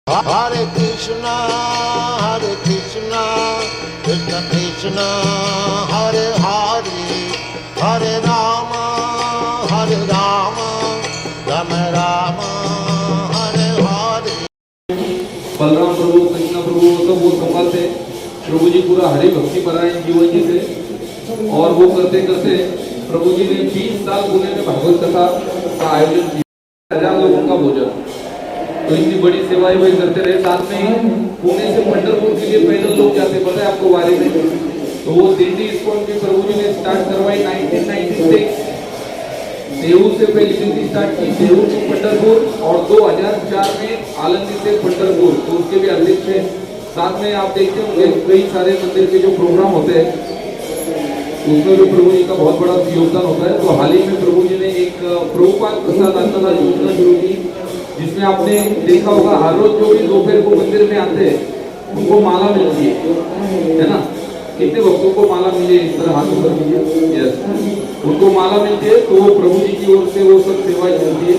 Hare Krishna, Krishna Krishna, Hare Hare, Hare Rama, Rama Rama, Hare Hare। Balram प्रभु, कृष्ण प्रभु तो वो कमाल थे। प्रभु जी पूरा हरि भक्ति परायण जीवन जी थे और वो करते करते प्रभु जी ने 20 साल पुणे में भागवत कथा का आयोजन किया। 1000 लोगों का भोजन, तो इतनी बड़ी सेवाएं वही करते रहे। साथ में पुणे से पंढरपुर के लिए पैदल लोग जाते, पता है आपको बारे में। तो वो दिल्ली इस्कॉन की प्रभु जी ने स्टार्ट करवाई 1996। देहू से पहली दिल्ली स्टार्ट की, देहू से पंढरपुर, और 2004 में आलंदी से पंढरपुर, तो उसके भी अध्यक्ष है। साथ में आप देखते होंगे कई सारे मंदिर के जो प्रोग्राम होते हैं उसमें भी प्रभु जी का बहुत बड़ा योगदान होता है। तो हाल ही में प्रभु जी ने एक प्रभुपाद प्रसाद अन्नदान योजना शुरू की, जिसमें आपने देखा होगा हर रोज जो भी दोपहर को मंदिर में आते हैं उनको माला मिलती है ना। कितने भक्तों को माला मिली? इस तरह हाथ ऊपर कीजिए। यस, उनको माला मिलती है, तो वो प्रभु जी की ओर से वो सब सेवाएं चलती है।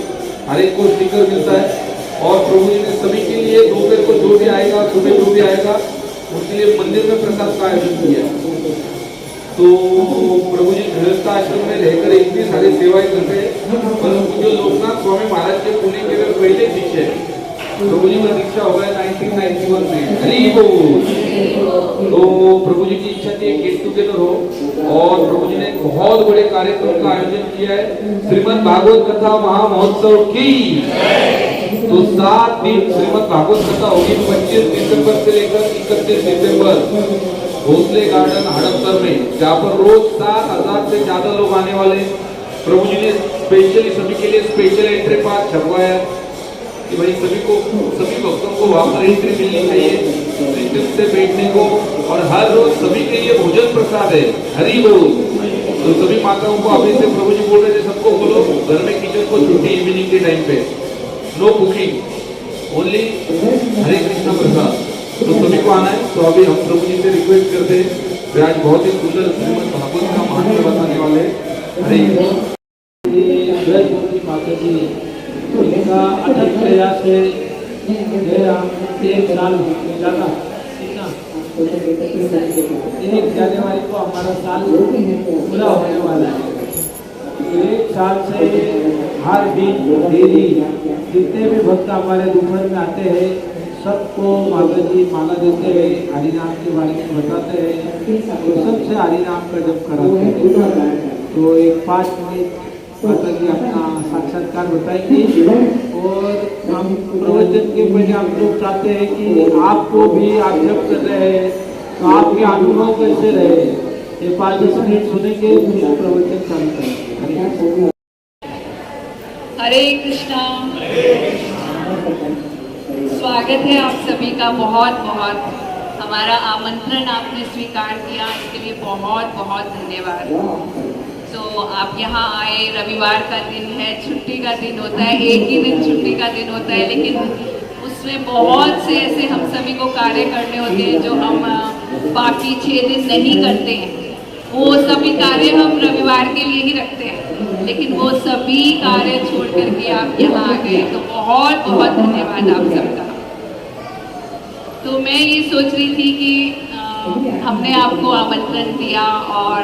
हर एक को स्टिकर मिलता है और प्रभु जी ने सभी के लिए दोपहर को जो भी आएगा, सुबह जो भी आएगा, उनके लिए मंदिर में प्रसाद का आयोजन किया। तो प्रभु जी गृहस्थ आश्रम में रहकर इतनी सारी सेवाएं करते हैं। परंतु जो लोकनाथ स्वामी महाराज के पुणे के वे पहले शिष्य है, प्रभु जी का दीक्षा हो गया 1991 में। हरि बोल। तो प्रभु जी की इच्छा थी गेट टुगेदर हो, और प्रभु जी ने बहुत बड़े कार्यक्रम का आयोजन किया है, श्रीमद् भागवत कथा महामहोत्सव की। तो 7 दिन श्रीमद् भागवत कथा होगी, 25 दिसंबर से लेकर 31 दिसंबर भोसले गार्डन हड़पसर में, जहाँ पर रोज 7000 से ज्यादा लोग आने वाले। प्रभु जी ने स्पेशली सभी के लिए स्पेशल एंट्री पास छपवाया कि भाई सभी भक्तों को वहां पर एंट्री मिलनी चाहिए सिस्टम से बैठने को, और हर रोज सभी के लिए भोजन प्रसाद है। हरि बोल। तो सभी माताओं को अभी से प्रभु जी बोल रहे थे सबको बोलो घर में किचन को छुट्टी इवनिंग के टाइम पे, नो कुकिंग, ओनली हरे कृष्ण प्रसाद। तो सभी को आना है। तो अभी हम प्रभु जी से रिक्वेस्ट करते हैं, वे आज बहुत ही सुंदर श्रीमद् भागवत का महत्व बताने वाले। हरे माता जी इनका अथक प्रयास है। एक साल ज़्यादा 1 जनवरी को हमारा साल पूरा होने वाला है। 1 साल से हर दिन डेली जितने भी भक्त हमारे दोपहर में आते हैं सबको माता जी माला देते हैं, हरिनाम के बारे में बताते हैं, तो सबसे हरिनाम का जप कराते हैं। तो एक 5 मिनट माता जी अपना साक्षात्कार बताएंगे, और हम प्रवचन के पहले हम लोग चाहते हैं कि आपको भी आप जप कर रहे हैं तो आपके अनुभव कैसे रहे, ये 5-10 मिनट सुनेंगे, फिर प्रवचन चालू करेंगे। हरे कृष्णा। स्वागत है आप सभी का, बहुत बहुत हमारा आमंत्रण आपने स्वीकार किया, इसके लिए बहुत बहुत धन्यवाद। तो आप यहाँ आए, रविवार का दिन है, छुट्टी का दिन होता है, एक ही दिन छुट्टी का दिन होता है, लेकिन उसमें बहुत से ऐसे हम सभी को कार्य करने होते हैं जो हम बाकी 6 दिन नहीं करते हैं। वो सभी कार्य हम रविवार के लिए ही रखते हैं, लेकिन वो सभी कार्य छोड़ करके आप यहाँ आ गए, तो बहुत बहुत धन्यवाद आप सबका। तो मैं ये सोच रही थी कि हमने आपको आमंत्रण दिया और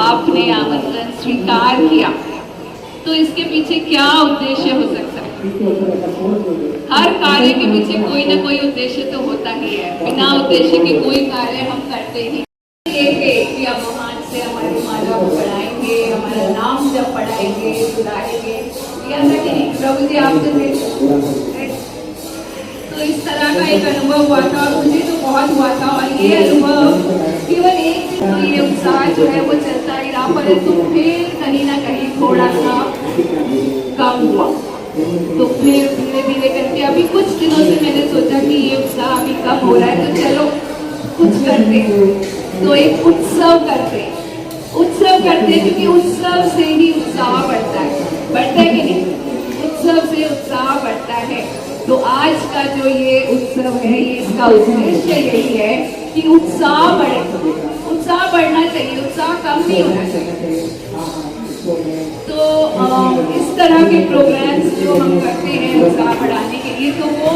आपने आमंत्रण स्वीकार किया, तो इसके पीछे क्या उद्देश्य हो सकता है? हर कार्य के पीछे कोई ना कोई उद्देश्य तो होता ही है, बिना उद्देश्य के कोई कार्य हम करते ही कि अब वहाँ से हमारी माला को पढ़ाएंगे, हमारा नाम जब पढ़ाएंगे, सुनाएंगे, ऐसा कि नहीं प्रभु जी आपसे तो इस तरह का एक अनुभव हुआ था, और मुझे तो बहुत हुआ था। और ये अनुभव केवल एक दिन तो ये उत्साह जो है वो चलता ही रहा, परंतु फिर कहीं ना कहीं थोड़ा सा कम हुआ। तो फिर धीरे धीरे करके अभी कुछ दिनों से मैंने सोचा कि ये उत्साह अभी कम हो रहा है, तो चलो कुछ करते, तो एक उत्सव करते, क्योंकि उत्सव से ही उत्साह बढ़ता है कि नहीं? उत्सव से उत्साह बढ़ता है। तो आज का जो ये उत्सव है, ये इसका उद्देश्य यही है कि उत्साह बढ़े, उत्साह बढ़ना चाहिए, उत्साह कम नहीं होना चाहिए। तो इस तरह के प्रोग्राम्स जो हम करते हैं उत्साह बढ़ाने के लिए, तो वो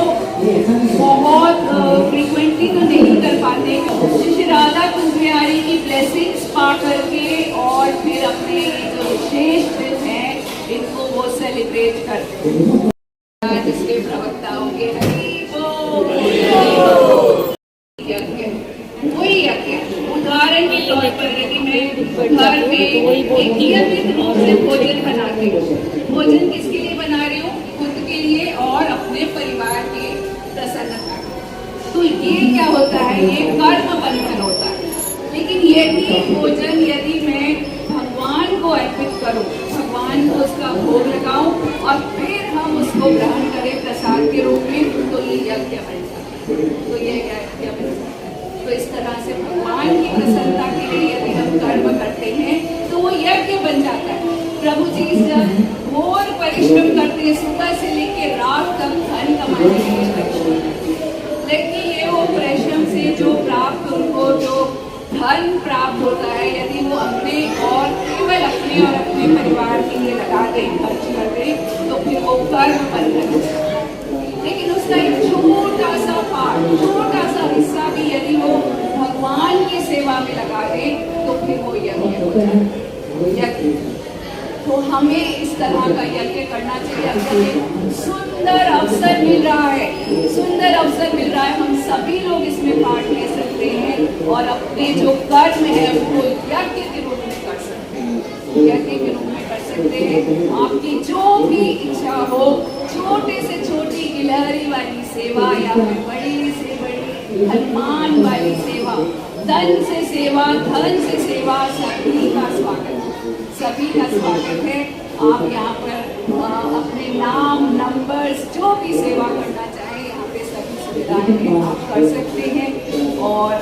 एंकरेज करते हैं। आज इसके प्रवक्ता होंगे हरि बोल। वही यज्ञ उदाहरण के तौर पर यदि मैं घर में एक नियमित रूप से भोजन बनाती हूँ, भोजन किसके लिए बना रही हूँ? खुद के लिए और अपने परिवार की प्रसन्नता। तो ये क्या होता है? ये कर्म बंधन होता है। लेकिन यदि भोजन यदि मैं भगवान को अर्पित करूं, भगवान को उसका भोग लगाऊं और फिर हम उसको ग्रहण करें प्रसाद के रूप में, तो ये यज्ञ बन जाता है। तो ये यज्ञ बन जाता है। तो इस तरह से भगवान की प्रसन्नता के लिए यदि हम कर्म करते हैं तो वो यज्ञ बन जाता है। प्रभु जी जब घोर परिश्रम करते हैं, सुबह से लेकर रात तक धन कमाने के लिए परिश्रम करते हैं, लेकिन ये वो परिश्रम से जो प्राप्त उनको जो धन प्राप्त होता है, यदि वो अपने और केवल अपने और अपने परिवार के लिए लगा दें, खर्च कर दें, तो फिर वो कर्म बंधन होता है। लेकिन उसका एक छोटा सा पार्ट, छोटा सा हिस्सा भी यदि वो भगवान की सेवा में लगा दें, तो फिर वो यज्ञ होता है। यज्ञ तो हमें इस तरह का यज्ञ करना चाहिए। सुंदर अवसर मिल रहा है, सुंदर अवसर मिल रहा है। हम सभी लोग इसमें पार्ट ले सकते हैं और अपने जो कर्म है वो यज्ञ के रूप में कर सकते हैं, यज्ञ के रूप में कर सकते हैं। आपकी जो भी इच्छा हो, छोटे से छोटी गिलहरी वाली सेवा या फिर बड़ी से बड़ी हनुमान वाली सेवा, तन से सेवा, धन से सेवा, सभी का स्वागत है, सभी का स्वागत है। आप यहाँ पर अपने नाम, नंबर्स, जो भी सेवा करना चाहें, यहाँ पे सभी सुविधाएं आप कर सकते हैं। और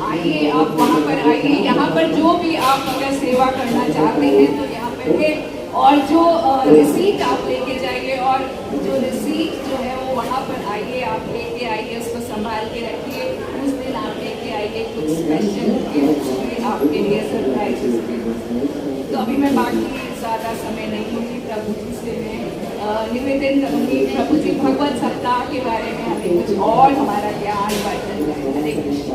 आइए, आप वहाँ पर आइए, यहाँ पर जो भी आप अगर सेवा करना चाहते हैं तो यहाँ पर है। और जो रिसीट आप लेके जाइए, और जो रिसीट जो है वो वहाँ पर आइए, आप लेके आइए, उसको संभाल के रखिए। उस दिन आप लेके आइए कुछ स्पेशल गिफ्ट आपके लिए, सरप्राइज। तो अभी मैं बाकी ज़्यादा समय नहीं लूँगी, प्रभु जी से मैं निवेदन करूँगी, प्रभु जी भगवत सप्ताह के बारे में हमें कुछ और हमारा ज्ञान वर्धन करें। हरे कृष्ण।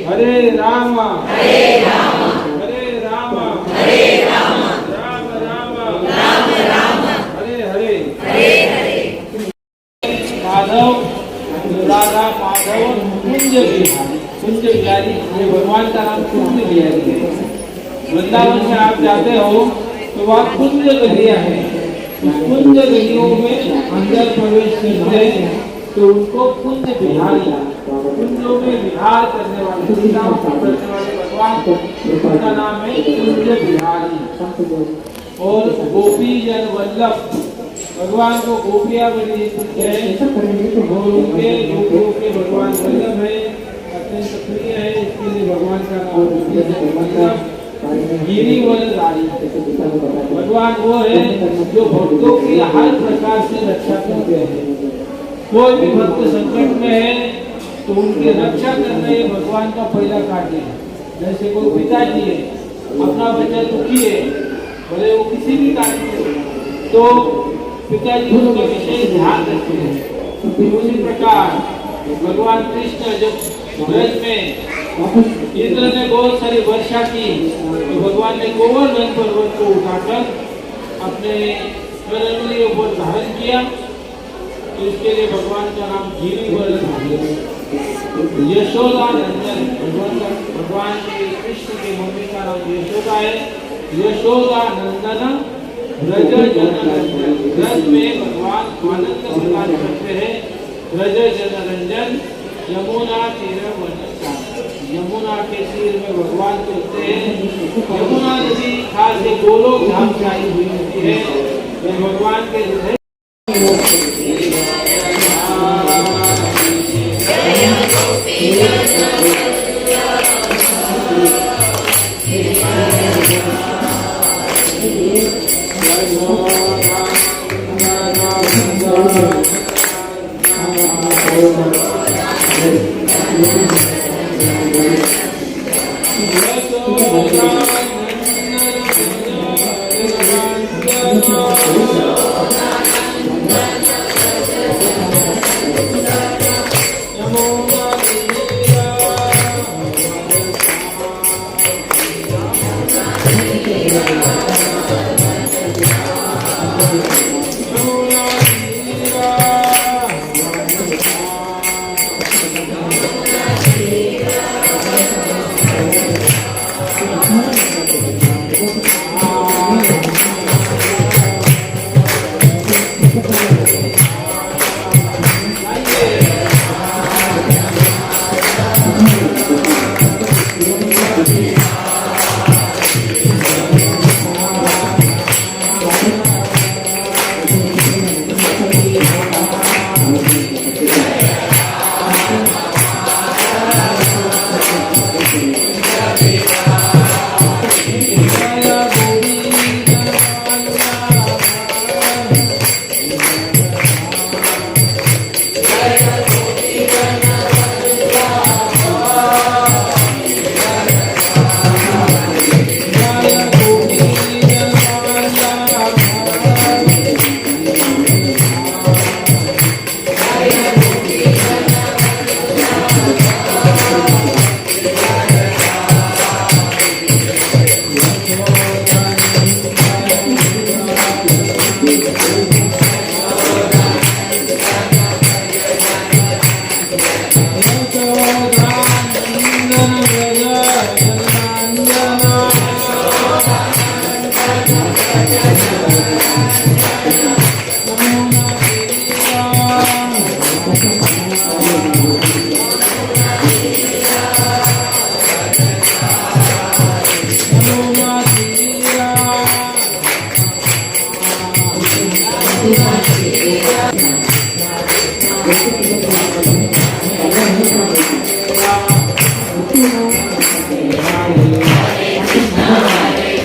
हरे राम हरे राम राम राम हरे हरे। माधव, राधा माधव, कुंज बिहारी। कुंज बिहारी ये भगवान का नाम कुंज बिहारी है। वृंदावन में आप जाते हो तो वहाँ कुंज गलियाँ हैं। उस कुंज गलियों में अंदर प्रवेश करते हैं तो उनको कुंज बिहारी, कुंजों में विहार करने वाले, लीलाओं को करने वाले भगवान, उनका नाम है कुंज बिहारी। और गोपी जन वल्लभ, भगवान को गोपियाँ बड़ी प्रिय है और उनके गोपियों के भगवान वल्लभ है, अत्यंत प्रिय है। इसके लिए भगवान का नाम गोपी जन वल्लभ। गिरिवरधारी भगवान वो है जो भक्तों की हर प्रकार से रक्षा करते हैं। कोई भी भक्त संकट में है तो उनकी रक्षा करना ये भगवान का पहला कार्य है। जैसे कोई पिताजी है, अपना बच्चा दुखी है, भले वो किसी भी कारण से, तो पिताजी उसका विशेष ध्यान रखते हैं। उसी प्रकार भगवान कृष्ण जब ब्रज में इंद्र ने बहुत सारी वर्षा की तो भगवान ने गोवर्धन पर्वत को उठाकर अपने करंगलियों पर धारण किया। तो इसके लिए भगवान का नाम गिरिवरधारी है। यशोदा नंदन, भगवान के कृष्ण के मम्मी का नाम यशोदा है। यशोदा नंदन ब्रज जन रंजन, ब्रज में भगवान आनंद प्रदान करते हैं। ब्रज जन रंजन, यमुना तीर वन, यमुना के तीर में भगवान चलते हैं। यमुना नदी खास से गोलोक धाम से आई हुई होती है। यह भगवान के हृदय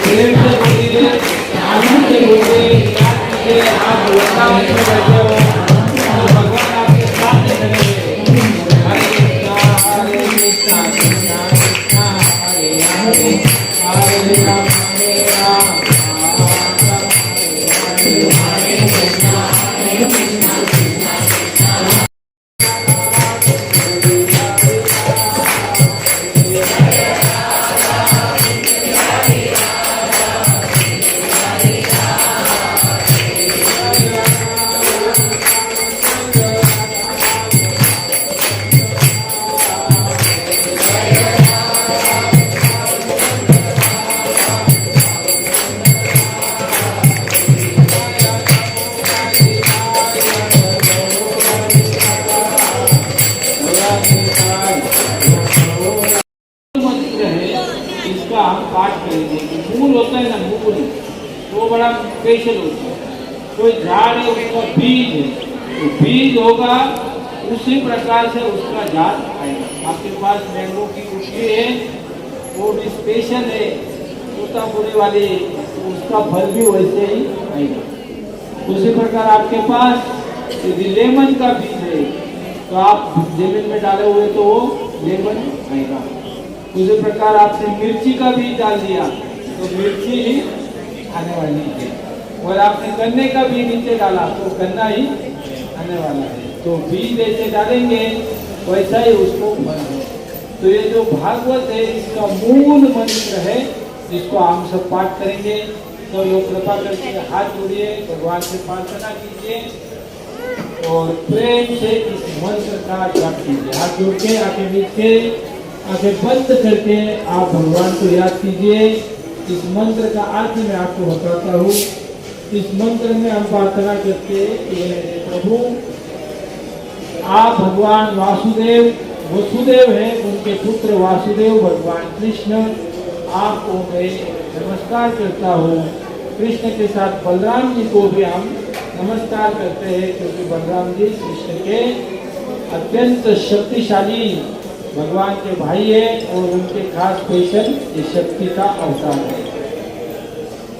प्रेम से बोलिए, आनंद से बोलिए, याद कीजिए आप वृंदावन में बैठे हो और भगवान आपके साथ रहेंगे। हरे कृष्णा कृष्णा कृष्णा हरे हरे, हरे राम हरे राम, हरे कृष्णा हरे कृष्णा। इसका हम पाठ करेंगे। मूल होता है ना, मूल वो बड़ा स्पेशल होता है। कोई झाड़ है उसका बीज है, तो बीज होगा उसी प्रकार से उसका झाड़ आएगा। आपके पास मैंगो की कुटी है, वो भी स्पेशल है, तोतापुरी वाली, उसका फल भी वैसे ही आएगा। उसी प्रकार आपके पास यदि लेमन का बीज है तो आप जमीन में डाले हुए तो वो लेमन आएगा। उसी प्रकार आपने मिर्ची का बीज डाल दिया तो मिर्ची ही आने वाली है, और आपने गन्ने का बीज नीचे डाला तो गन्ना ही आने वाला है। तो बीज जैसे डालेंगे वैसा ही उसको फल है। तो ये जो भागवत है इसका मूल मंत्र है, जिसको हम सब पाठ करेंगे। तो लोग कृपा करके हाथ जोड़िए, भगवान से प्रार्थना कीजिए और प्रेम से इस मंत्र का जाप कीजिए। हाथ जोड़ के, आंखें मीच के, आंखें बंद करके आप भगवान को याद कीजिए। इस मंत्र का अर्थ मैं आपको बताता हूँ। इस मंत्र में हम प्रार्थना करते हैं, प्रभु आप भगवान वासुदेव, वसुदेव है, उनके पुत्र वासुदेव भगवान कृष्ण, आपको मैं नमस्कार करता हूँ। कृष्ण के साथ बलराम जी को भी हम नमस्कार करते हैं, क्योंकि बलराम जी कृष्ण के अत्यंत शक्तिशाली भगवान के भाई है और उनके खास स्पेशल इस शक्ति का अवतार है,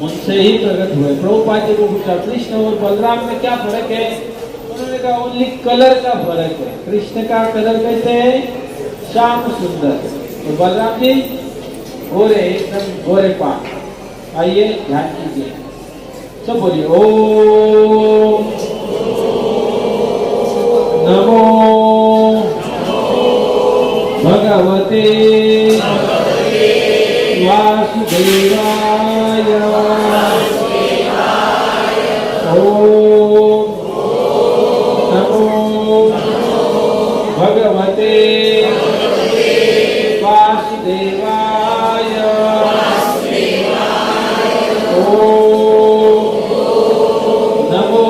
उनसे ही प्रकट हुए। प्रभुपाद जी को पूछा कृष्ण और बलराम में क्या फर्क है? उन्होंने कहा ओनली कलर का फर्क है। कृष्ण का कलर कैसे है? श्याम सुंदर, और बलराम जी गोरे, एकदम गोरे पाक। आइए ध्यान कीजिए, सब बोलिए ओम नमो भगवते वासुदेवाय, ओम नमो भगवते वासुदेवाय, ओम नमो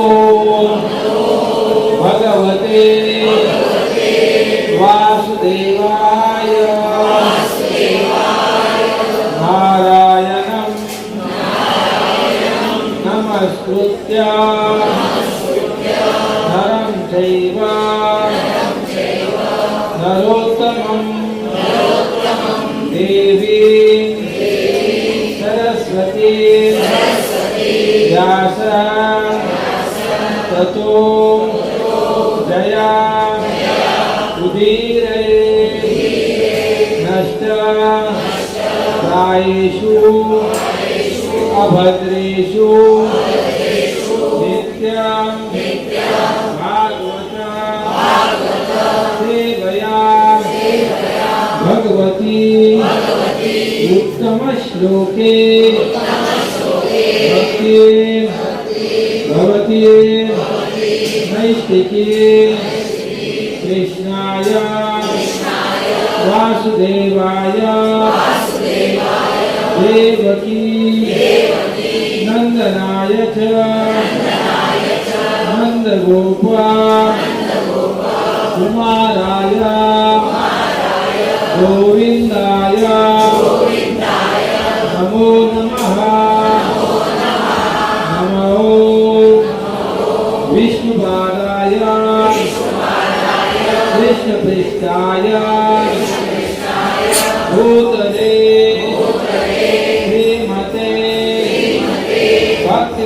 भगवते वासुदेवाय, नारायणं नमस्कृत्य नरं चैव नरोत्तमं देवीं सरस्वती व्यासं ततो जया उदीरये नष्ट प्रायेषु अभद्रेषु नित्यं भागवत सेवया भगवती उत्तम श्लोके भक्ति भवती नैष्टिकी कृष्णाय वासुदेवाय देवकी नंदनाय च नंदगोपा कुमाराय गोविंदाय नमो नमः। नमो विष्णुपादाय कृष्णपृष्ठाय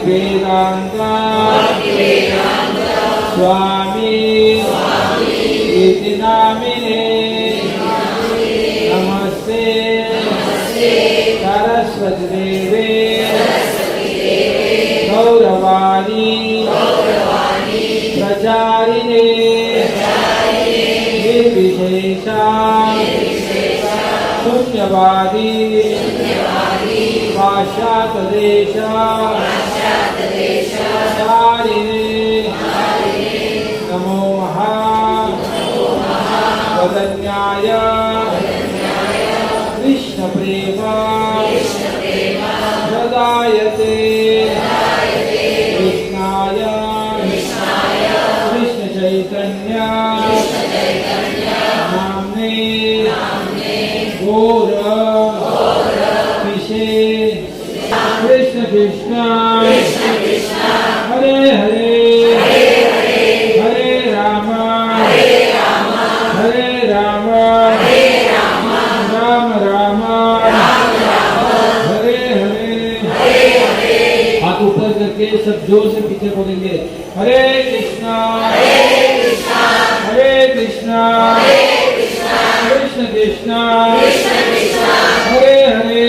वेदांता स्वामी इति नामिने नमस्ते सरस्वती देवे गौरवाणी प्रचारिणे निर्विशेषा शून्यवादी पाश्चात्यदेशारिणे नमो महावदन्याय कृष्णप्रेम प्रदायते कृष्णाय कृष्णचैतन्य नाम्ने गौर कृष्ण कृष्ण हरे हरे हरे राम राम राम हरे हरे। हाथ ऊपर करके सब जोर से पीछे बोलेंगे हरे कृष्णा कृष्ण कृष्णा हरे हरे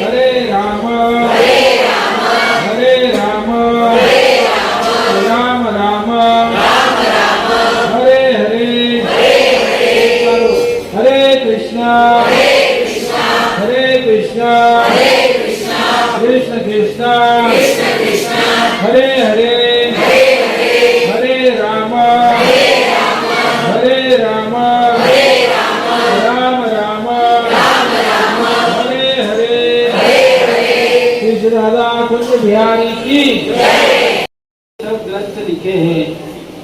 हरे राम राम हरे हरे। हरे कृष्णा कृष्ण कृष्णा हरे हरे हरे राम राम हरे हरे। कृष्ण राधा कुंज बिहारी की सब ग्रंथ लिखे हैं,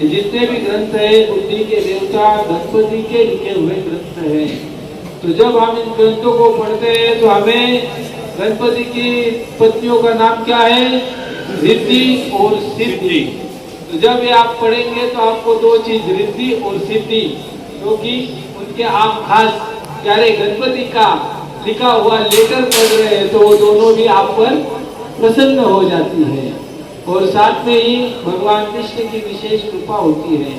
जितने भी ग्रंथ है बुद्धि के देवता गणपति के लिखे हुए ग्रंथ हैं। तो जब हम इन ग्रंथों को पढ़ते हैं तो हमें गणपति की पत्नियों का नाम क्या है? रिद्धि और सिद्धि। तो जब ये आप पढ़ेंगे तो आपको दो चीज रिद्धि और सिद्धि, क्योंकि उनके आप खास प्यारे गणपति का लिखा हुआ लेटर पढ़ रहे हैं तो वो दोनों भी आप पर प्रसन्न हो जाती है और साथ में ही भगवान कृष्ण की विशेष कृपा होती है।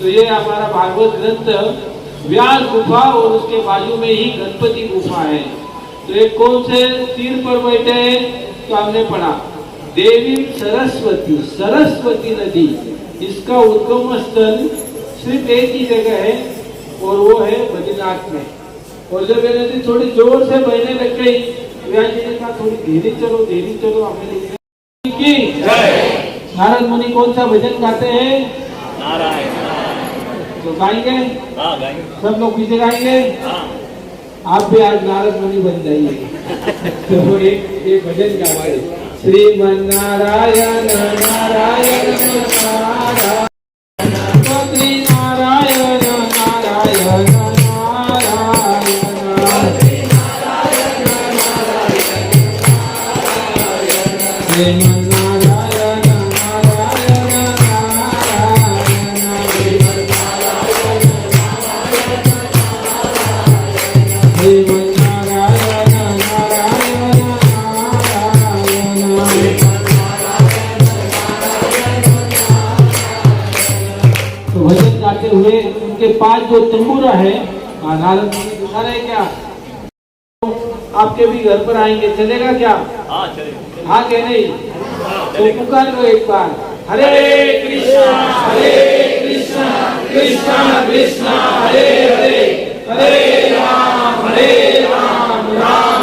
तो ये हमारा भागवत ग्रंथ व्यास गुफा और उसके बाजू में ही गणपति गुफा है। तो एक कौन से तीर पर बैठे हैं? तो हमने पढ़ा देवी सरस्वती नदी, इसका उद्गम स्थल सिर्फ एक ही जगह है और वो है बद्रीनाथ में। और जब ये नदी थोड़ी जोर से बहने लग गई, व्यास जी ने कहा थोड़ी धीरे चलो हमें की नारद मुनि कौन सा भजन गाते हैं? नारायण। तो गाएंगे? सब लोग पीछे गाएंगे? आप भी आज नारद मुनि बन जाइए। तो एक भजन गाते श्रीमन नारायण नारायण नारायण बद्री नारायण नारायण नारायण हुए उनके पास जो तंबूरा है नारद मुनि दिखा रहे क्या? आपके भी घर पर आएंगे, चलेगा क्या? हाँ चलेगा। हाँ क्या नहीं? तो पुकार लो एक बार हरे कृष्णा कृष्णा कृष्णा हरे हरे हरे राम राम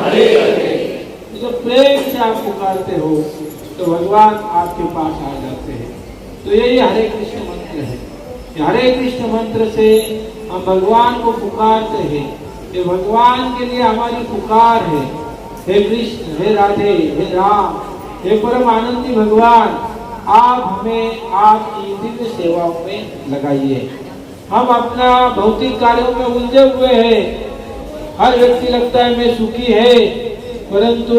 हरे हरे। तो प्रेम से आप पुकारते हो तो भगवान आपके पास आ जाते हैं। तो यही हरे कृष्ण मंत्र है। हरे कृष्ण मंत्र से हम भगवान को पुकारते हैं। ये भगवान के लिए हमारी पुकार है। हे कृष्ण, हे राधे, हे राम, हे परम आनंदी भगवान, आप हमें आपकी दिव्य सेवाओं में लगाइए। हम अपना भौतिक कार्यों में उलझे हुए हैं। हर व्यक्ति लगता है मैं सुखी है, परंतु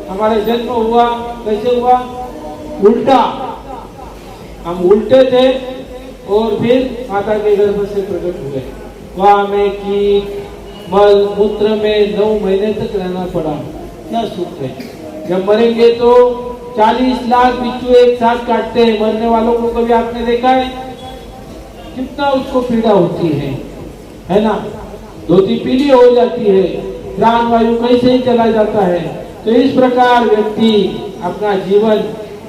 हमारा जन्म हुआ कैसे हुआ? उल्टा। हम उल्टे थे और फिर माता के गर्भ से प्रकट हुए। वहां में की मल मूत्र में 9 महीने तक रहना पड़ा। कितना सुख है। जब मरेंगे तो 40 लाख बिच्छू एक साथ काटते हैं, मरने वालों को कभी आपने देखा है? कितना उसको पीड़ा होती है ना? धोती पीली हो जाती है, प्राण वायु कैसे ही चला जाता है। तो इस प्रकार व्यक्ति अपना जीवन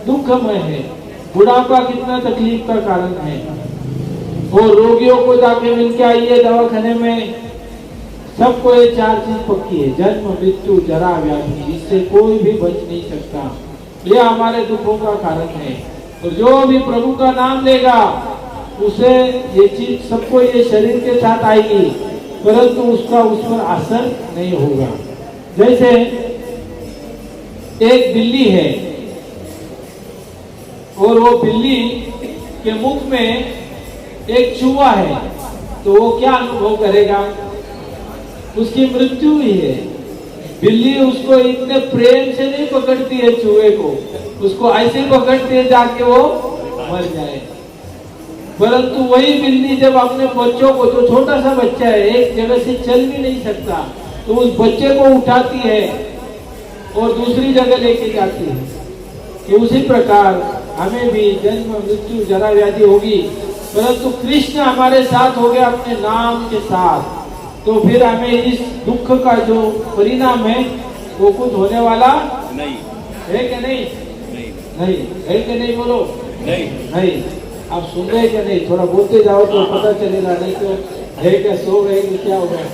दुखमय है। बुढ़ापा कितना तकलीफ का कारण है। और रोगियों को जाके मिलके आइए दवाखाने में, सबको ये 4 चीज पक्की है, जन्म मृत्यु जरा व्याधि, इससे कोई भी बच नहीं सकता। ये हमारे दुखों का कारण है। और जो भी प्रभु का नाम लेगा उसे ये चीज सबको ये शरीर के साथ आएगी, परंतु उसका उस पर असर नहीं होगा। जैसे एक बिल्ली है और वो बिल्ली के मुख में एक चूहा है, तो वो क्या अनुभव करेगा? उसकी मृत्यु ही है। बिल्ली उसको इतने प्रेम से नहीं पकड़ती है चूहे को, उसको ऐसे पकड़ती है जाके वो मर जाए। परंतु वही बिल्ली जब अपने बच्चों को, जो छोटा सा बच्चा है एक जगह से चल भी नहीं सकता, तो उस बच्चे को उठाती है और दूसरी जगह लेके जाती है। कि उसी प्रकार हमें भी जन्म मृत्यु जरा व्याधि होगी, परंतु कृष्ण हमारे साथ हो गया अपने नाम के साथ, तो फिर हमें इस दुख का जो परिणाम है वो कुछ होने वाला नहीं है। कि नहीं? नहीं है कि नहीं? बोलो नहीं। आप सुन रहे क्या? नहीं, थोड़ा बोलते जाओ तो पता चलेगा, नहीं तो है क्या, सो गए तो क्या होगा।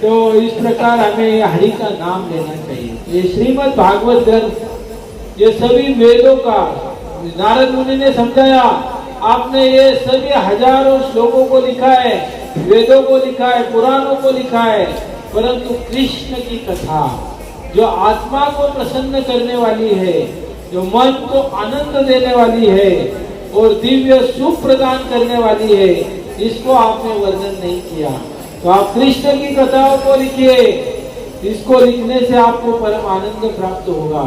तो इस प्रकार हमें हरि का नाम लेना चाहिए। ये श्रीमद् भागवत ग्रंथ ये सभी वेदों का नारद मुनि ने समझाया, आपने ये सभी हजारों श्लोकों को लिखा है, वेदों को लिखा है, पुराणों को लिखा है, परंतु कृष्ण की कथा जो आत्मा को प्रसन्न करने वाली है, जो मन को आनंद देने वाली है और दिव्य सुख प्रदान करने वाली है, इसको आपने वर्णन नहीं किया। तो आप कृष्ण की कथाओं को लिखिए, इसको लिखने से आपको परम आनंद प्राप्त होगा।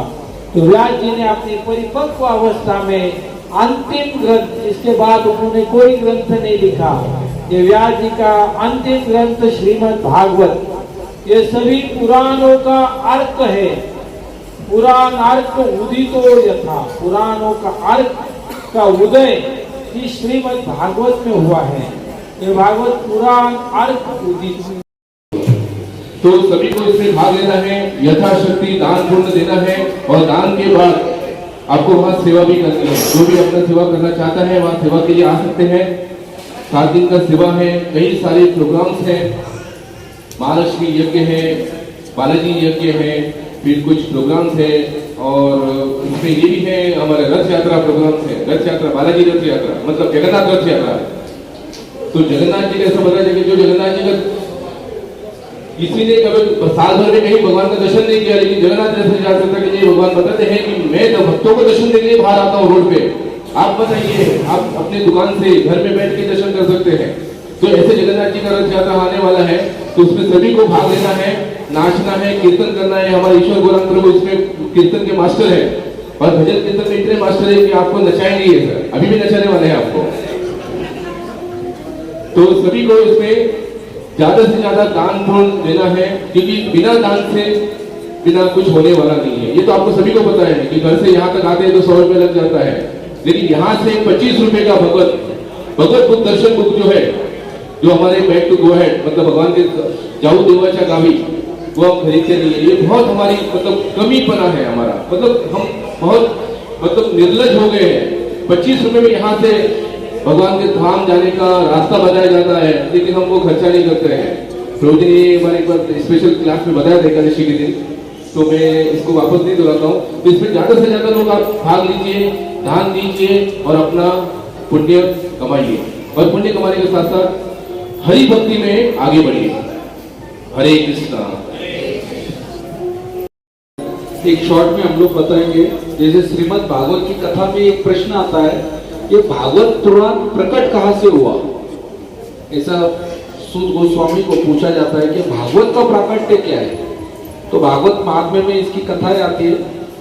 तो व्यास जी ने अपनी परिपक्व अवस्था में अंतिम ग्रंथ, इसके बाद उन्होंने कोई ग्रंथ नहीं लिखा, ये व्यास जी का अंतिम ग्रंथ श्रीमद् भागवत, ये सभी पुराणों का अर्थ है। पुराण अर्थ उदितो यथा, पुराणों का अर्थ का उदय इस श्रीमद् भागवत में हुआ है। ये भागवत पुराण अर्थ उदित। तो सभी को इसमें भाग लेना है, यथाशक्ति दान पुण्य देना है, और दान के बाद आपको वहाँ सेवा भी करनी है। जो भी अपना सेवा करना चाहता है वहाँ सेवा के लिए आ सकते हैं। 7 दिन का सेवा है, कई सारे प्रोग्राम्स हैं, महालक्ष्मी यज्ञ है, बालाजी यज्ञ है, फिर कुछ प्रोग्राम्स है, और उसमें ये भी है हमारे रथ यात्रा प्रोग्राम्स है। रथ यात्रा, बालाजी रथ यात्रा मतलब जगन्नाथ रथ यात्रा। तो जगन्नाथ जी का ऐसा बताया जाए कि जो जगन्नाथ जी का किसी ने कभी साल भर में कहीं भगवान का दर्शन नहीं किया, लेकिन जगन्नाथ ऐसे जा सकता कि भगवान बताते हैं कि मैं तो भक्तों को दर्शन देने के लिए बाहर आता हूँ रोड पे। आप बताइए, आप अपने दुकान से घर में बैठ के दर्शन कर सकते हैं। तो ऐसे जगन्नाथ जी का रथ यात्रा आने वाला है, तो उसमें सभी को भाग लेना है, नाचना है, कीर्तन करना है। हमारे ईश्वर गौरांग प्रभु इसमें कीर्तन के मास्टर है, और भजन कीर्तन में इतने मास्टर है कि आपको नचाएंगे सर, अभी भी नचाने वाले हैं आपको। तो सभी को इसमें ज्यादा से ज्यादा दान पुण्य देना है, क्योंकि बिना दान से बिना कुछ होने वाला नहीं है। ये तो आपको सभी को पता है कि घर से यहाँ तक आते हैं तो 100 रुपए लग जाता है, लेकिन यहाँ से 25 रुपए का भगवत बुक दर्शन बुक जो है, जो हमारे बैक टू गो हेड मतलब भगवान के जाऊ देवाचा गावी, वो हम खरीदते नहीं है। ये बहुत हमारी मतलब कमीपना है हमारा, मतलब हम बहुत निर्लज हो गए हैं। 25 रुपए में यहाँ से भगवान के धाम जाने का रास्ता बताया जाता है, लेकिन हम वो खर्चा नहीं करते हैं। प्रभु जी ने हमारे एक बार स्पेशल क्लास में बताया था एकादशी के दिन, तो मैं इसको वापस नहीं दोहराता हूँ। तो इसमें ज्यादा से ज्यादा लोग आप भाग लीजिए, दान दीजिए और अपना पुण्य कमाइए, और पुण्य कमाने के साथ साथ हरि भक्ति में आगे बढ़िए। हरे कृष्णा। एक शॉर्ट में हम लोग बताएंगे, जैसे श्रीमद् भागवत की कथा में एक प्रश्न आता है, ये भागवत पुराण प्रकट कहाँ से हुआ? ऐसा सूत गोस्वामी को पूछा जाता है कि भागवत का प्राकट्य क्या है? तो भागवत महात्म्य में इसकी कथाएं आती है।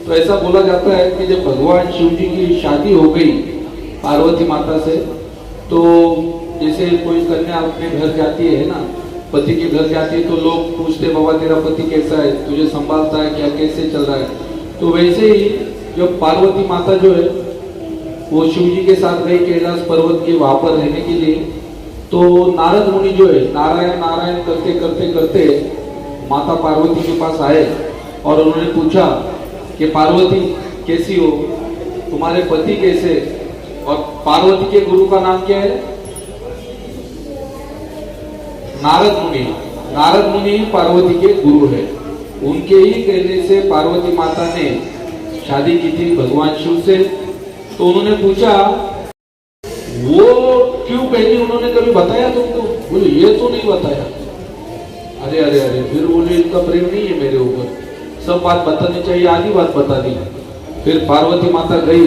तो ऐसा बोला जाता है कि जब भगवान शिव जी की शादी हो गई पार्वती माता से, तो जैसे कोई कन्या अपने घर जाती है ना, पति के घर जाती है तो लोग पूछते बाबा तेरा पति कैसा है, तुझे संभालता है क्या, कैसे चल रहा है। तो वैसे ही जब पार्वती माता जो है वो शिव जी के साथ गई कैलाश पर्वत के वहां पर रहने के लिए, तो नारद मुनि जो है नारायण नारायण करते करते करते माता पार्वती के पास आए और उन्होंने पूछा कि पार्वती कैसी हो, तुम्हारे पति कैसे। और पार्वती के गुरु का नाम क्या है? नारद मुनि। नारद मुनि पार्वती के गुरु है। उनके ही कहने से पार्वती माता ने शादी की थी भगवान शिव से। तो उन्होंने पूछा वो क्यों पहनी, उन्होंने कभी बताया तुमको? बोले ये तो नहीं बताया। अरे अरे अरे, फिर बोले इनका प्रेम नहीं है मेरे ऊपर, सब बात बतानी चाहिए, आधी बात बता दी। फिर पार्वती माता गई,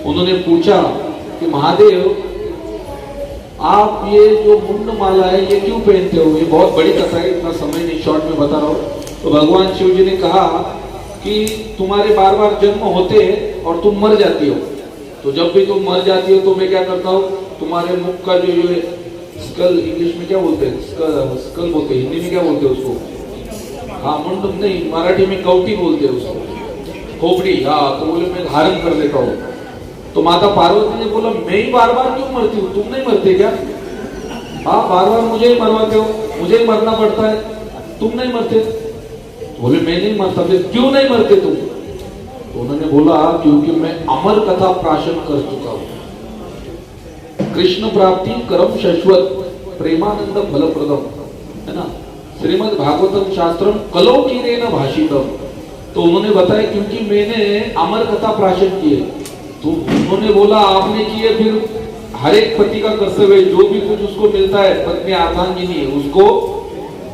उन्होंने पूछा कि महादेव आप ये जो मुंड माला है ये क्यों पहनते हो? ये बहुत बड़ी कथा है, इतना समय नहीं, शॉर्ट में बता रहा हूँ। तो भगवान शिव जी ने कहा कि तुम्हारे बार बार जन्म होते हैं और तुम मर जाती हो, तो जब भी तुम मर जाती हो तो मैं क्या करता हूँ, तुम्हारे मुख का जो ये स्कल, इंग्लिश में क्या बोलते हैं, स्कल बोलते हैं, हिंदी में क्या बोलते हैं उसको? हाँ मुंड नहीं, मराठी में कौटी बोलते हैं उसको, खोपड़ी। हाँ, तो बोले मैं धारण कर लेता हूँ। तो माता पार्वती ने बोला मैं ही बार बार क्यों मरती हूँ, तुम नहीं मरते क्या? हाँ, बार बार मुझे ही मरवाते हो, मुझे ही मरना पड़ता है, तुम नहीं मरते। बोले मैं नहीं मरता। फिर क्यों नहीं मरते तुम? तो उन्होंने बोला क्योंकि मैं अमर कथा प्राशन कर चुका हूं। कृष्ण प्राप्ति करम शाश्वत प्रेमानंद फलप्रदम, है ना, श्रीमद् भागवतम शास्त्रम कलौकीरेण भाषितम। तो उन्होंने बताया क्योंकि मैंने अमर कथा प्राशन की है। तो उन्होंने बोला आपने किए, फिर हर एक पति का कर्तव्य, जो भी कुछ उसको मिलता है पत्नी अर्धांगिनी उसको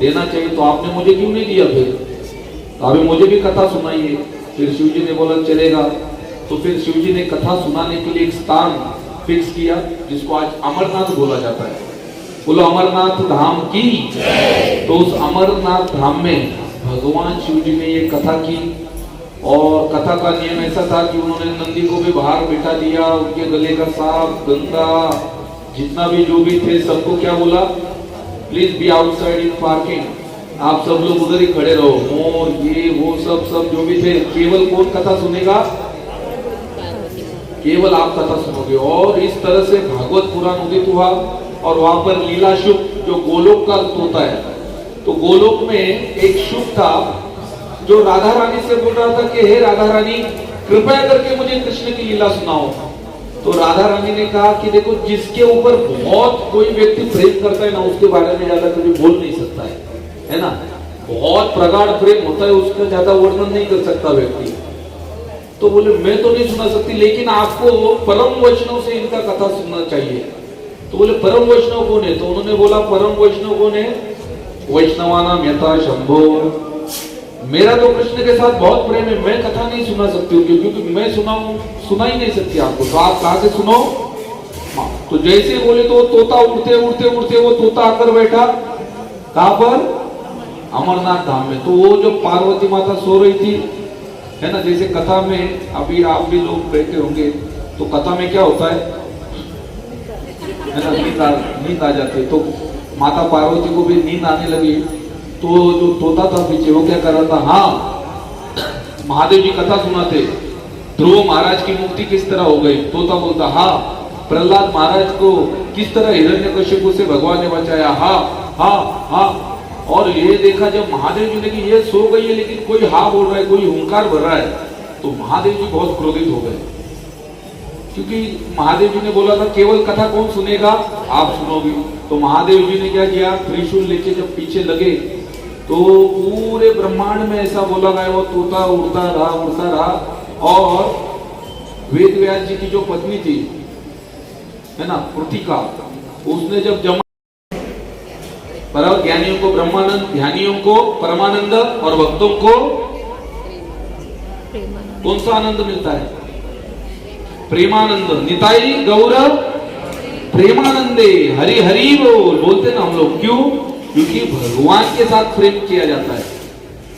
देना चाहिए, तो आपने मुझे क्यों नहीं दिया? फिर तो अभी मुझे भी कथा सुनाइए। फिर शिव जी ने बोला चलेगा। तो फिर शिव जी ने कथा सुनाने के लिए एक स्थान फिक्स किया जिसको आज अमरनाथ बोला जाता है। बोलो अमरनाथ धाम की। तो उस अमरनाथ धाम में भगवान शिव जी ने ये कथा की, और कथा का नियम ऐसा था कि उन्होंने नंदी को भी बाहर बिठा दिया, उनके गले का सांप, गंगा, जितना भी जो भी थे सबको क्या बोला, please be outside in parking, आप सब लोग उधर ही खड़े रहो। मोर ये वो सब जो भी थे, केवल कौन कथा सुनेगा? केवल आप कथा सुनोगे। और इस तरह से भागवत पुराण उदित हुआ, और वहां पर लीला शुक जो गोलोक का होता है, तो गोलोक में एक शुक था जो राधा रानी से बोल रहा था कि हे राधा रानी कृपया करके मुझे कृष्ण की लीला सुनाओ। तो राधा रानी ने कहा कि देखो जिसके ऊपर बहुत कोई व्यक्ति प्रेम करता है ना, उसके बारे में ज्यादा कभी बोल नहीं सकता है ना, बहुत प्रगाढ़ प्रेम होता है उसका ज्यादा वर्णन नहीं कर सकता व्यक्ति। तो बोले मैं तो नहीं सुना सकती, लेकिन आपको परम वैष्णव से इनका कथा सुनना चाहिए। तो बोले परम वैष्णव कौन है? तो उन्होंने बोला परम वैष्णव कौन है? वैष्णवानाम यथा शंभो। मेरा तो कृष्ण के साथ बहुत प्रेम है, मैं कथा नहीं सुना सकती हूँ क्योंकि मैं सुना ही नहीं सकती आपको, तो आप कहां से सुनो? तो जैसे बोले तो तोता उड़ते उड़ते उड़ते वो तोता आकर बैठा कहां पर? अमरनाथ धाम में। तो वो जो पार्वती माता सो रही थी, है ना, जैसे कथा में अभी आप भी लोग बैठे होंगे, तो कथा में क्या होता है ना, नींद आ जाती है। तो माता पार्वती को भी नींद आने लगी, तो जो तोता था पीछे वो क्या कर रहा था, हाँ महादेव जी कथा सुनाते, ध्रुव महाराज की मुक्ति किस तरह हो गई। तोता बोलता हाँ प्रहलाद महाराज को किस तरह हिरण्यकशिपु से भगवान ने बचाया, हाँ हाँ हाँ। और ये देखा जब महादेव जी ने कि ये सो गई है लेकिन कोई हाँ बोल रहा है, कोई हुंकार भर रहा है, तो महादेव जी बहुत क्रोधित हो गए, क्योंकि महादेव जी ने बोला था केवल कथा कौन सुनेगा? आप सुनोगे। तो महादेव जी ने क्या किया, त्रिशूल लेके जब पीछे लगे तो पूरे ब्रह्मांड में ऐसा बोला गया, वो तोता उड़ता रहा। और वेद व्यास जी की जो पत्नी थी, है ना, कृतिका, उसने जब जमा परम ज्ञानियों को ब्रह्मानंद, ध्यानियों को परमानंद और भक्तों को कौन सा आनंद मिलता है? प्रेमानंद। निताई गौरव प्रेमानंदे, हरि हरि बोल बोलते ना हम लोग, क्यों? क्योंकि भगवान के साथ प्रेम किया जाता है।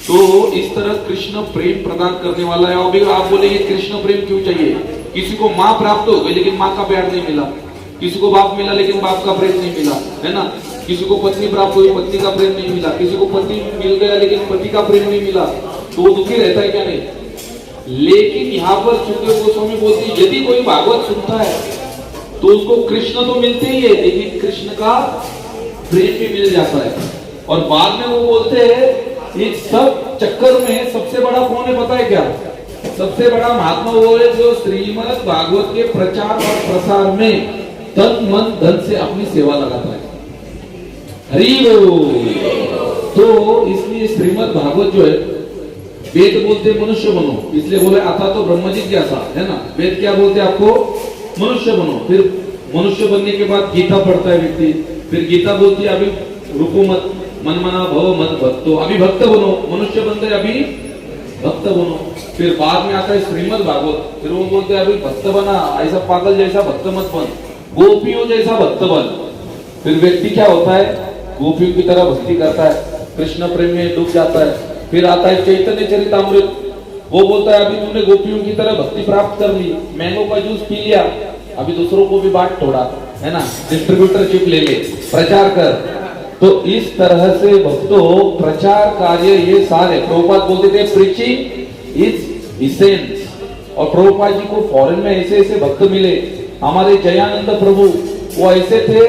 तो इस तरह कृष्ण प्रेम प्रदान करने वाला है। अभी आप बोलेंगे कृष्ण प्रेम क्यों चाहिए? किसी को माँ प्राप्त हो गई लेकिन माँ का प्यार नहीं मिला, किसी को बाप मिला लेकिन बाप का प्रेम नहीं मिला, है ना। किसी को पत्नी प्राप्त हुई, पत्नी का प्रेम नहीं मिला, किसी को पति मिल गया लेकिन पति का प्रेम नहीं मिला, तो वो दुखी रहता है क्या? नहीं। लेकिन यहाँ पर सुखदेव गोस्वामी बोलते हैं यदि कोई भागवत सुनता है तो उसको कृष्ण तो मिलते ही है, लेकिन कृष्ण का प्रेम भी मिल जाता है। और बाद में वो बोलते हैं इस सब चक्कर में सबसे बड़ा कौन है पता है क्या? सबसे बड़ा महात्मा वो है जो श्रीमद् भागवत के प्रचार और प्रसार में तन मन धन से अपनी सेवा लगाता है। हरि बोल। तो इसलिए श्रीमद् भागवत जो है, वेद बोलते मनुष्य बनो, इसलिए बोले आता तो ब्रह्म जिज्ञासा है ना। वेद क्या बोलते आपको? मनुष्य बनो। फिर मनुष्य बनने के बाद गीता पढ़ता है व्यक्ति, फिर गीता बोलती है अभी रुको मत, मन मना भव मत भक्तो, अभी भक्त बनो। मनुष्य बनते अभी भक्त बनो। फिर बाद में आता है श्रीमद् भागवत, फिर वो बोलते हैं अभी भक्त बना, ऐसा पागल जैसा भक्त मत बन, गोपियों जैसा भक्त बन। फिर व्यक्ति क्या होता है? गोपियों की तरह भक्ति करता है, कृष्ण प्रेम में डूब जाता है। फिर आता है चैतन्य चरितामृत, वो बोलता है अभी तुमने गोपियों की तरह भक्ति प्राप्त कर ली, मैंगो का जूस पी लिया, अभी दूसरों को भी बांट थोड़ा, है ना, डिस्ट्रीब्यूटरशिप ले ले, प्रचार कर। तो इस तरह से भक्तों प्रचार कार्य ये सारे प्रभुपाद बोलते थे प्रीचिंग इज इसेंस। और प्रभुपाद जी को फॉरेन में ऐसे ऐसे भक्त मिले। हमारे जयानंद प्रभु वो ऐसे थे,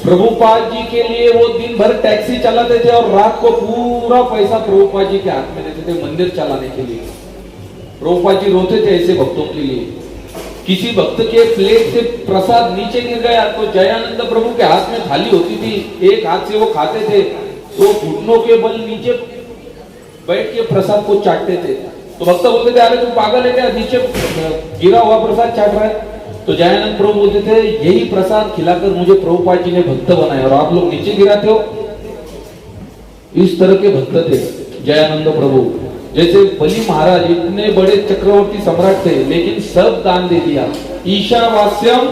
प्रभुपाद जी के लिए वो दिन भर टैक्सी चलाते थे और रात को पूरा पैसा प्रभुपाद जी के हाथ में देते थे मंदिर चलाने के लिए। प्रभुपाद जी रोते थे ऐसे भक्तों के लिए। किसी भक्त के प्लेट से प्रसाद नीचे गिर गया तो जयानंद प्रभु के हाथ में थाली होती थी, एक हाथ से वो खाते थे, तो घुटनों के बल नीचे बैठ के प्रसाद को चाटते थे। तो भक्त बोलते थे अरे तू पागल है क्या, नीचे गिरा हुआ प्रसाद चाट रहा है? तो जयानंद प्रभु बोलते थे यही प्रसाद खिलाकर मुझे प्रभुपाद जी ने भक्त बनाया और आप लोग नीचे गिराते हो। इस तरह के भक्त थे जयानंद प्रभु। जैसे बलि महाराज इतने बड़े चक्रवर्ती सम्राट थे, लेकिन सब दान दे दिया। ईशावास्यम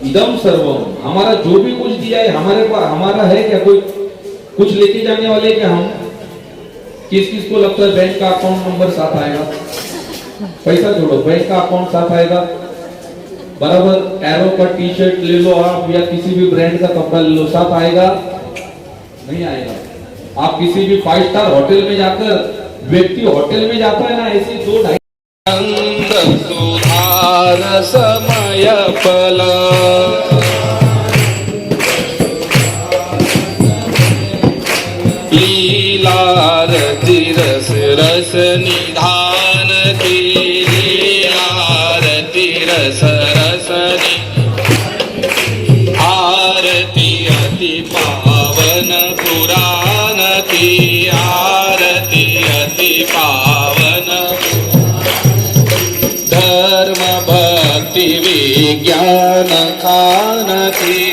इदम सर्वम, हमारा जो भी कुछ दिया है हमारे पास, हमारा है क्या? कोई कुछ लेके जाने वाले क्या हम? किस किस को लगता है बैंक का अकाउंट नंबर साथ आएगा? पैसा छोड़ो, बैंक का अकाउंट साथ आएगा बराबर। एरो का टी शर्ट ले लो आप, या किसी भी ब्रांड का कपड़ा ले लो, साथ आएगा? नहीं आएगा। आप किसी भी 5 स्टार होटल में जाकर, व्यक्ति होटल में जाता है ना, ऐसे 2-2.5 सुधार समय फल लीलारती रस रस निधान की, लीलारती रस रस आरती अति पावन पुराण की, आरती अति पावन धर्म भक्ति विज्ञान खान की,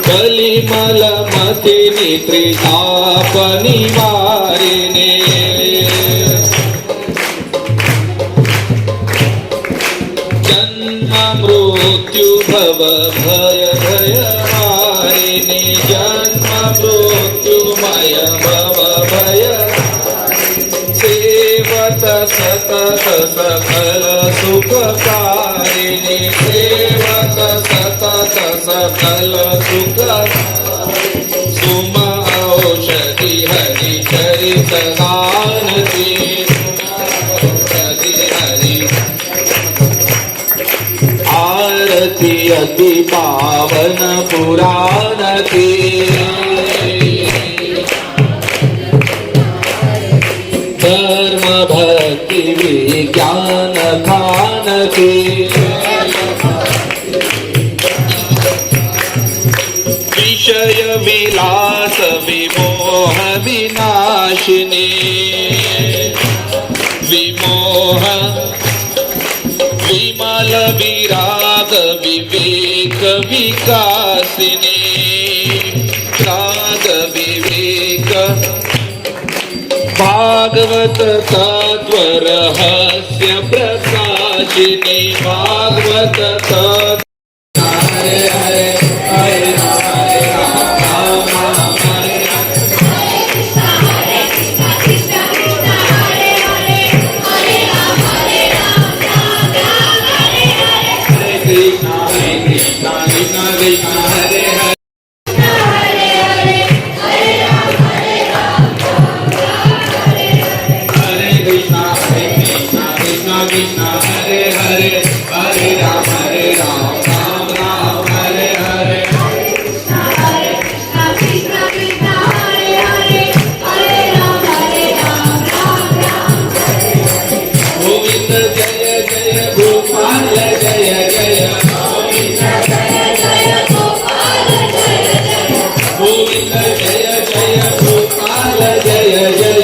कलिमल मति नित्रिताप निवारिणे, जन्म मृत्यु भव भय भय हारिणे, जन्म मृत्यु मय भव भय सेवत सतत सकल सुखकारिणे, सेवत सतत सकल सुख सुम औषधि हरि चरित गान की, औषधि हरि आरती अति पावन पुराण की, धर्म भक्ति विज्ञान खान की, विषय विलास विमोह विनाशिनी, विमोह विमल विराग विवेक विकासिनी, राग विवेक भागवत तत्व रहस्य प्रकाशिनी, भागवत तत्व हरे हरे हरे राम हरे राम राम हरे कृष्णा कृष्णा हरे हरे हरे कृष्णा कृष्णा कृष्णा हरे हरे हरे राम राम राम हरे हरे गोविंद जय जय गोपाल जय जय गोविंद जय जय गोपाल जय जय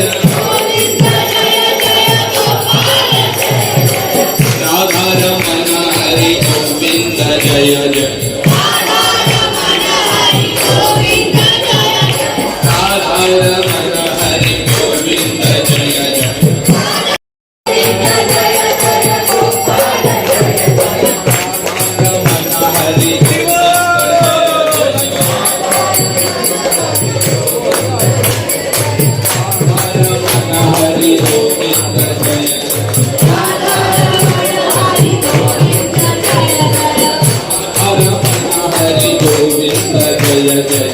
राधा रमण हरि गोविंद जय जय राधा रमण हरि गोविंद जय जय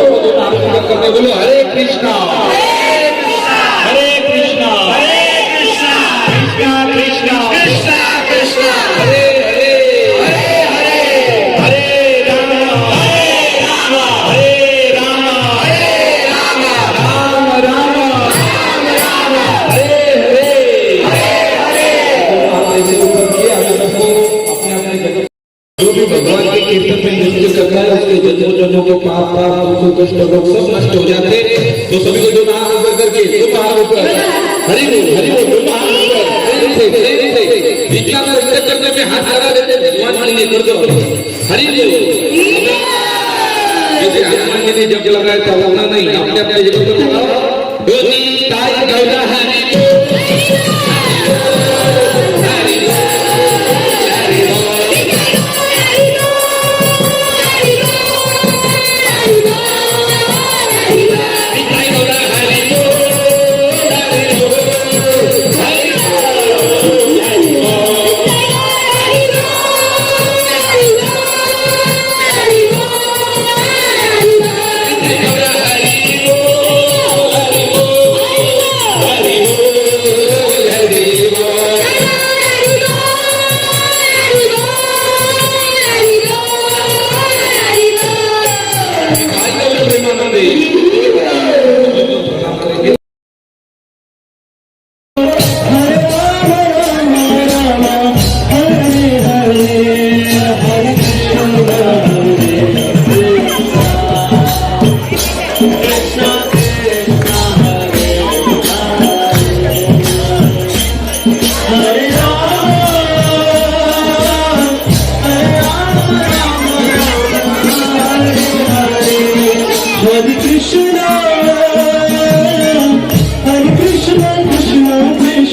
बोलो हरे कृष्णा हरे कृष्णा कृष्णा कृष्णा कृष्णा कृष्णा हरे हरे हरे हरे हरे राम हरे राम राम राम हरे हरे ऐसे ऊपर किए अपने अपने जगह जो भी भगवान के कीर्तन में नृत्य करता है उसके जन्मों को पाप दुख कष्ट रोग सब नष्ट हो जाते हैं। तो सभी को जो हाथ ऊपर करके दो हाथ ऊपर हरि बोल दोनों हाथ ऊपर भिक्षा में नृत्य करने में हाथ लगा देते भगवान के लिए कर दो हरि बोल। जैसे हनुमान जी ने जब लगाया था वरना नहीं अपने अपने जगह पर लगाओ धोती ताई गौरा हरि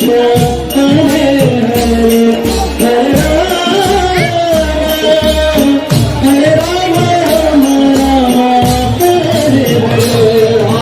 कृष्ण